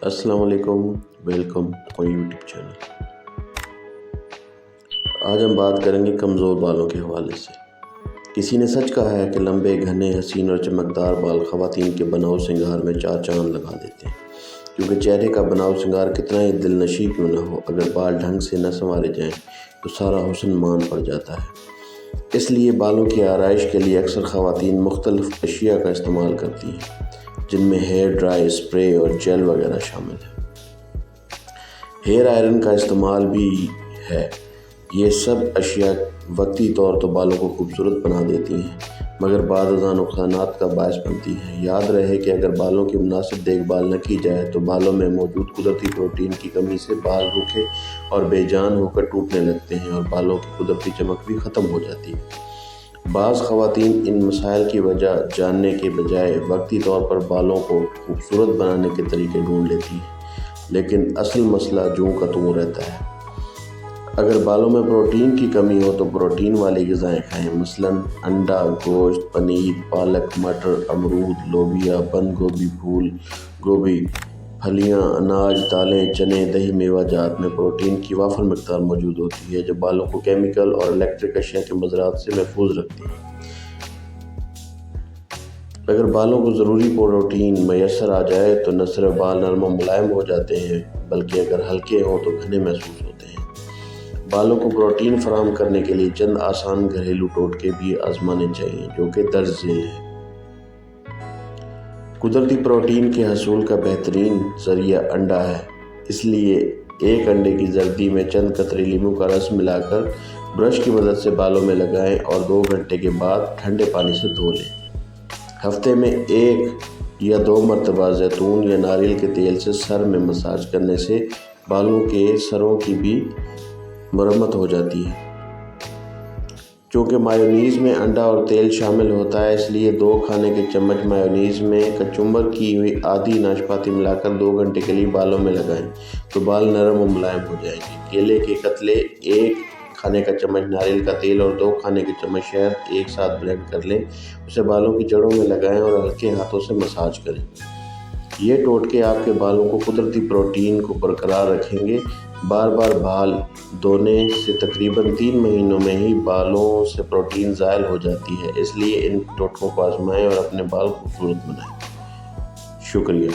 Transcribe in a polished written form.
السلام علیکم، welcome to my YouTube channel. آج ہم بات کریں گے کمزور بالوں کے حوالے سے۔ کسی نے سچ کہا ہے کہ لمبے، گھنے، حسین اور چمکدار بال خواتین کے بناؤ سنگار میں چار چاند لگا دیتے ہیں، کیونکہ چہرے کا بناؤ سنگار کتنا ہی دل نشیں کیوں نہ ہو، اگر بال ڈھنگ سے نہ سنوارے جائیں تو سارا حسن مان پڑ جاتا ہے۔ اس لیے بالوں کی آرائش کے لیے اکثر خواتین مختلف اشیاء کا استعمال کرتی ہیں، جن میں ہیئر ڈرائی، اسپرے اور جیل وغیرہ شامل ہے۔ ہیئر آئرن کا استعمال بھی ہے۔ یہ سب اشیاء وقتی طور تو بالوں کو خوبصورت بنا دیتی ہیں، مگر بعض ازاں نقصانات کا باعث بنتی ہیں۔ یاد رہے کہ اگر بالوں کی مناسب دیکھ بھال نہ کی جائے تو بالوں میں موجود قدرتی پروٹین کی کمی سے بال روکھے اور بے جان ہو کر ٹوٹنے لگتے ہیں اور بالوں کی قدرتی چمک بھی ختم ہو جاتی ہے۔ بعض خواتین ان مسائل کی وجہ جاننے کے بجائے وقتی طور پر بالوں کو خوبصورت بنانے کے طریقے ڈھونڈ لیتی ہیں، لیکن اصل مسئلہ جوں کا توں رہتا ہے۔ اگر بالوں میں پروٹین کی کمی ہو تو پروٹین والی غذائیں کھائیں، مثلاً انڈا، گوشت، پنیر، پالک، مٹر، امرود، لوبیا، بند گوبھی، پھول گوبھی، پھلیاں، اناج، دالیں، چنے، دہی، میوہ جات میں پروٹین کی وافر مقدار موجود ہوتی ہے، جو بالوں کو کیمیکل اور الیکٹرک اشیاء کے مضرات سے محفوظ رکھتی ہے۔ اگر بالوں کو ضروری پروٹین میسر آ جائے تو نہ صرف بال نرم و ملائم ہو جاتے ہیں، بلکہ اگر ہلکے ہوں تو گھنے محسوس ہوتے ہیں۔ بالوں کو پروٹین فراہم کرنے کے لیے چند آسان گھریلو ٹوٹکے بھی آزمانے چاہیے، جو کہ درج ذیل ہیں۔ قدرتی پروٹین کے حصول کا بہترین ذریعہ انڈا ہے، اس لیے ایک انڈے کی زردی میں چند قطرے لیموں کا رس ملا کر برش کی مدد سے بالوں میں لگائیں اور 2 گھنٹے کے بعد ٹھنڈے پانی سے دھو لیں۔ ہفتے میں 1 یا 2 مرتبہ زیتون یا ناریل کے تیل سے سر میں مساج کرنے سے بالوں کے سروں کی بھی مرمت ہو جاتی ہے۔ چونکہ مایونیز میں انڈا اور تیل شامل ہوتا ہے، اس لیے 2 کھانے کے چمچ مایونیز میں کچمبر کی ہوئی آدھی ناشپاتی ملا کر 2 گھنٹے کے لیے بالوں میں لگائیں تو بال نرم و ملائم ہو جائیں گے۔ کیلے کے قطرے، 1 کھانے کا چمچ ناریل کا تیل اور 2 کھانے کے چمچ شہد ایک ساتھ بلینڈ کر لیں، اسے بالوں کی جڑوں میں لگائیں اور ہلکے ہاتھوں سے مساج کریں۔ یہ ٹوٹکے آپ کے بالوں کو قدرتی پروٹین کو برقرار رکھیں گے۔ بار بار بال دھونے سے تقریباً 3 مہینوں میں ہی بالوں سے پروٹین زائل ہو جاتی ہے، اس لیے ان ٹوٹکوں کو آزمائیں اور اپنے بال خوبصورت بنائیں۔ شکریہ۔